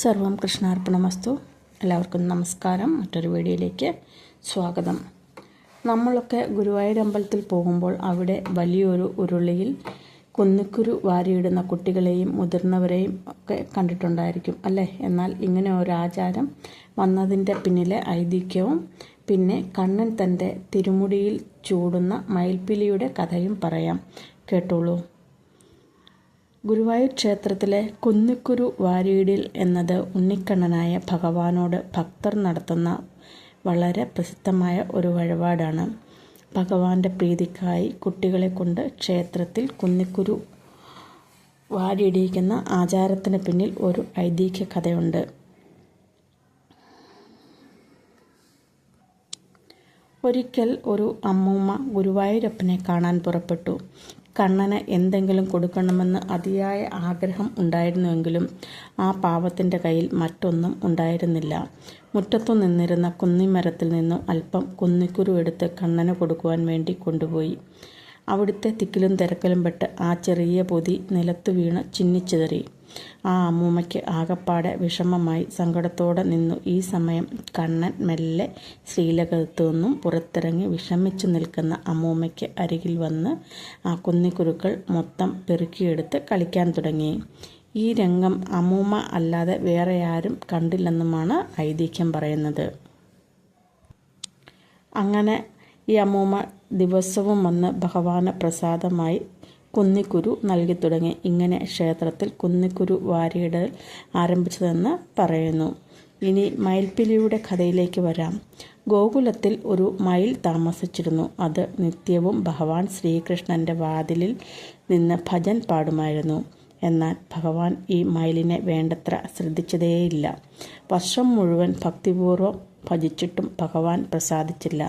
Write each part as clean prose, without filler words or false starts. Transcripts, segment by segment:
സർവം കൃഷ്ണാർപ്പണമസ്തു. എല്ലാവർക്കും നമസ്കാരം. മറ്റൊരു വീഡിയോയിലേക്ക് സ്വാഗതം. നമ്മളൊക്കെ ഗുരുവായൂർ അമ്പലത്തിൽ പോകുമ്പോൾ അവിടെ വലിയൊരു ഉരുളിയിൽ കുന്നിക്കുരു വാരിയിടുന്ന കുട്ടികളെയും മുതിർന്നവരെയും ഒക്കെ കണ്ടിട്ടുണ്ടായിരിക്കും അല്ലേ? എന്നാൽ ഇങ്ങനെ ഒരു ആചാരം വന്നതിൻ്റെ പിന്നിലെ ഐതിഹ്യവും പിന്നെ കണ്ണൻ തൻ്റെ തിരുമുടിയിൽ ചൂടുന്ന മയിൽപ്പിലിയുടെ കഥയും പറയാം. കേട്ടോളൂ. ഗുരുവായൂർ ക്ഷേത്രത്തിലെ കുന്നിക്കുരു വാരിയിടൽ എന്നത് ഉണ്ണിക്കണ്ണനായ ഭഗവാനോട് ഭക്തർ നടത്തുന്ന വളരെ പ്രസിദ്ധമായ ഒരു വഴിപാടാണ്. ഭഗവാന്റെ പ്രീതിക്കായി കുട്ടികളെ കൊണ്ട് ക്ഷേത്രത്തിൽ കുന്നിക്കുരു വാരിയിടിക്കുന്ന ആചാരത്തിന് പിന്നിൽ ഒരു ഐതിഹ്യ കഥയുണ്ട്. ഒരിക്കൽ ഒരു അമ്മൂമ്മ ഗുരുവായൂരപ്പനെ കാണാൻ പുറപ്പെട്ടു. കണ്ണന് എന്തെങ്കിലും കൊടുക്കണമെന്ന് അതിയായ ആഗ്രഹം ഉണ്ടായിരുന്നുവെങ്കിലും ആ പാവത്തിൻ്റെ കയ്യിൽ മറ്റൊന്നും ഉണ്ടായിരുന്നില്ല. മുറ്റത്തു നിന്നിരുന്ന കുന്നിമരത്തിൽ നിന്നും അല്പം കുന്നിക്കുരു എടുത്ത് കണ്ണന് കൊടുക്കുവാൻ വേണ്ടി കൊണ്ടുപോയി. അവിടുത്തെ തിക്കിലും തിരക്കിലും പെട്ട് ആ ചെറിയ പൊതി നിലത്തു വീണ് ചിന്നിച്ചിതറി. ആ അമ്മൂമ്മയ്ക്ക് ആകപ്പാടെ വിഷമമായി സങ്കടത്തോടെ നിന്നു. ഈ സമയം കണ്ണൻ മെല്ലെ ശ്രീലകത്തു നിന്നും പുറത്തിറങ്ങി വിഷമിച്ചു നിൽക്കുന്ന അമ്മൂമ്മയ്ക്ക് അരികിൽ വന്ന് ആ കുന്നിക്കുരുക്കൾ മൊത്തം പെറുക്കിയെടുത്ത് കളിക്കാൻ തുടങ്ങി. ഈ രംഗം അമ്മൂമ്മ അല്ലാതെ വേറെ ആരും കണ്ടില്ലെന്നുമാണ് ഐതിഹ്യം പറയുന്നത്. അങ്ങനെ ഈ അമ്മൂമ്മ ദിവസവും വന്ന് ഭഗവാന് പ്രസാദമായി കുന്നിക്കുരു നൽകി തുടങ്ങി. ഇങ്ങനെ ക്ഷേത്രത്തിൽ കുന്നിക്കുരു വാരിയിടൽ ആരംഭിച്ചതെന്ന് പറയുന്നു. ഇനി മയിൽപ്പിലിയുടെ കഥയിലേക്ക് വരാം. ഗോകുലത്തിൽ ഒരു മയിൽ താമസിച്ചിരുന്നു. അത് നിത്യവും ഭഗവാൻ ശ്രീകൃഷ്ണൻ്റെ വാതിലിൽ നിന്ന് ഭജൻ പാടുമായിരുന്നു. എന്നാൽ ഭഗവാൻ ഈ മയിലിനെ വേണ്ടത്ര ശ്രദ്ധിച്ചതേയില്ല. വർഷം മുഴുവൻ ഭക്തിപൂർവ്വം ഭജിച്ചിട്ടും ഭഗവാൻ പ്രസാദിച്ചില്ല.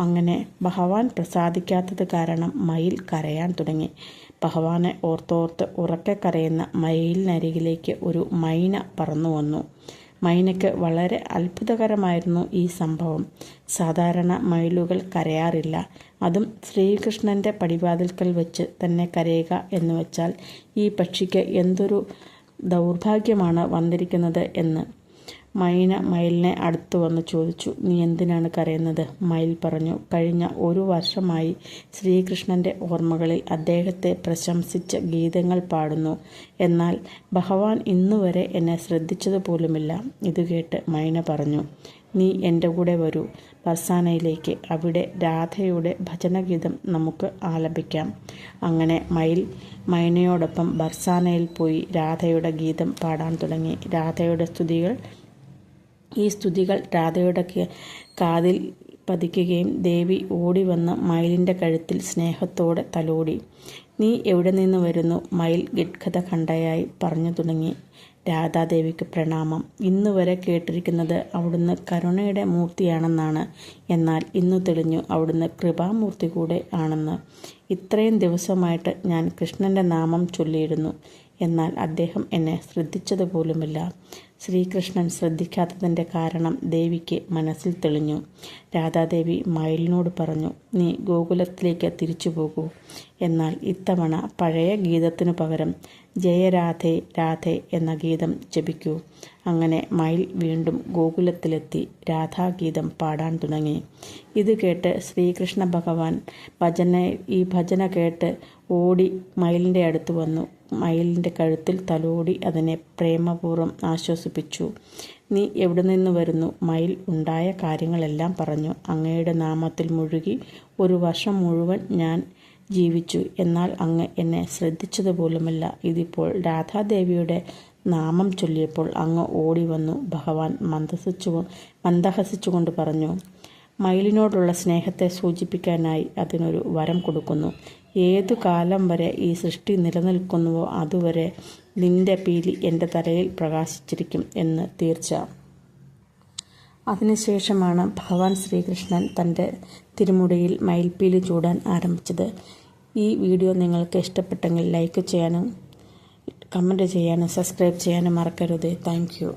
അങ്ങനെ ഭഗവാൻ പ്രസാദിക്കാത്തത് കാരണം മയിൽ കരയാൻ തുടങ്ങി. ഭഗവാനെ ഓർത്തോർത്ത് ഉറക്കെ കരയുന്ന മയിലിനരികിലേക്ക് ഒരു മൈന പറന്നു വന്നു. മൈനയ്ക്ക് വളരെ അത്ഭുതകരമായിരുന്നു ഈ സംഭവം. സാധാരണ മയിലുകൾ കരയാറില്ല. അതും ശ്രീകൃഷ്ണൻ്റെ പടിവാതിൽക്കൽ വെച്ച് തന്നെ കരയുക എന്ന് വെച്ചാൽ ഈ പക്ഷിക്ക് എന്തൊരു ദൗർഭാഗ്യമാണ് വന്നിരിക്കുന്നത് എന്ന്. മൈന മയിലിനെ അടുത്തു വന്ന് ചോദിച്ചു, നീ എന്തിനാണ് കരയുന്നത്? മയിൽ പറഞ്ഞു, കഴിഞ്ഞ 1 വർഷമായി ശ്രീകൃഷ്ണൻ്റെ ഓർമ്മകളിൽ അദ്ദേഹത്തെ പ്രശംസിച്ച് ഗീതങ്ങൾ പാടുന്നു. എന്നാൽ ഭഗവാൻ ഇന്നുവരെ എന്നെ ശ്രദ്ധിച്ചതുപോലുമില്ല. ഇത് കേട്ട് മൈന പറഞ്ഞു, നീ എൻ്റെ കൂടെ വരൂ ബർസാനയിലേക്ക്. അവിടെ രാധയുടെ ഭജനഗീതം നമുക്ക് ആലപിക്കാം. അങ്ങനെ മയിൽ മൈനയോടൊപ്പം ബർസാനയിൽ പോയി രാധയുടെ ഗീതം പാടാൻ തുടങ്ങി. രാധയുടെ ഈ സ്തുതികൾ രാധയുടെ കാതിൽ പതിക്കുകയും ദേവി ഓടി വന്ന് മയിലിൻ്റെ കഴുത്തിൽ സ്നേഹത്തോടെ തലോടി. നീ എവിടെ നിന്ന് വരുന്നു? മയിൽ ഗദ്ഗത കണ്ടയായി പറഞ്ഞു തുടങ്ങി. രാധാദേവിക്ക് പ്രണാമം. ഇന്നുവരെ കേട്ടിരിക്കുന്നത് അവിടുന്ന് കരുണയുടെ മൂർത്തിയാണെന്നാണ്. എന്നാൽ ഇന്നു തെളിഞ്ഞു അവിടുന്ന് കൃപാമൂർത്തി കൂടെ ആണെന്ന്. ഇത്രയും ദിവസമായിട്ട് ഞാൻ കൃഷ്ണൻ്റെ നാമം ചൊല്ലിയിരുന്നു. എന്നാൽ അദ്ദേഹം എന്നെ ശ്രദ്ധിച്ചതുപോലുമില്ല. ശ്രീകൃഷ്ണൻ ശ്രദ്ധിക്കാത്തതിൻ്റെ കാരണം ദേവിക്ക് മനസ്സിൽ തെളിഞ്ഞു. രാധാദേവി മയിലിനോട് പറഞ്ഞു, നീ ഗോകുലത്തിലേക്ക് തിരിച്ചു പോകൂ. എന്നാൽ ഇത്തവണ പഴയ ഗീതത്തിനു പകരം ജയരാധേ രാധേ എന്ന ഗീതം ജപിക്കൂ. അങ്ങനെ മയിൽ വീണ്ടും ഗോകുലത്തിലെത്തി രാധാഗീതം പാടാൻ തുടങ്ങി. ഇത് കേട്ട് ശ്രീകൃഷ്ണ ഭഗവാൻ ഈ ഭജന കേട്ട് ഓടി മയിലിൻ്റെ അടുത്ത് വന്നു. മയിലിൻ്റെ കഴുത്തിൽ തലോടി അതിനെ പ്രേമപൂർവ്വം ആശ്വസിപ്പിച്ചു. നീ എവിടെ നിന്ന് വരുന്നു? മയിൽ ഉണ്ടായ കാര്യങ്ങളെല്ലാം പറഞ്ഞു. അങ്ങയുടെ നാമത്തിൽ മുഴുകി 1 വർഷം മുഴുവൻ ഞാൻ ജീവിച്ചു. എന്നാൽ അങ്ങ് എന്നെ ശ്രദ്ധിച്ചതുപോലുമില്ല. ഇതിപ്പോൾ രാധാദേവിയുടെ നാമം ചൊല്ലിയപ്പോൾ അങ്ങ് ഓടി വന്നു. ഭഗവാൻ മന്ദഹസിച്ചുകൊണ്ട് പറഞ്ഞു, മയിലിനോടുള്ള സ്നേഹത്തെ സൂചിപ്പിക്കാനായി അതിനൊരു വരം കൊടുക്കുന്നു. ഏതു കാലം വരെ ഈ സൃഷ്ടി നിലനിൽക്കുന്നുവോ അതുവരെ നിന്റെ പീലി എൻ്റെ തലയിൽ പ്രകാശിച്ചിരിക്കും എന്ന് തീർച്ച. അതിനുശേഷമാണ് ഭഗവാൻ ശ്രീകൃഷ്ണൻ തൻ്റെ തിരുമുടിയിൽ മയിൽപ്പീലി ചൂടാൻ ആരംഭിച്ചത്. ഈ വീഡിയോ നിങ്ങൾക്ക് ഇഷ്ടപ്പെട്ടെങ്കിൽ ലൈക്ക് ചെയ്യാനും കമൻറ്റ് ചെയ്യാനും സബ്സ്ക്രൈബ് ചെയ്യാനും മറക്കരുത്. Thank you.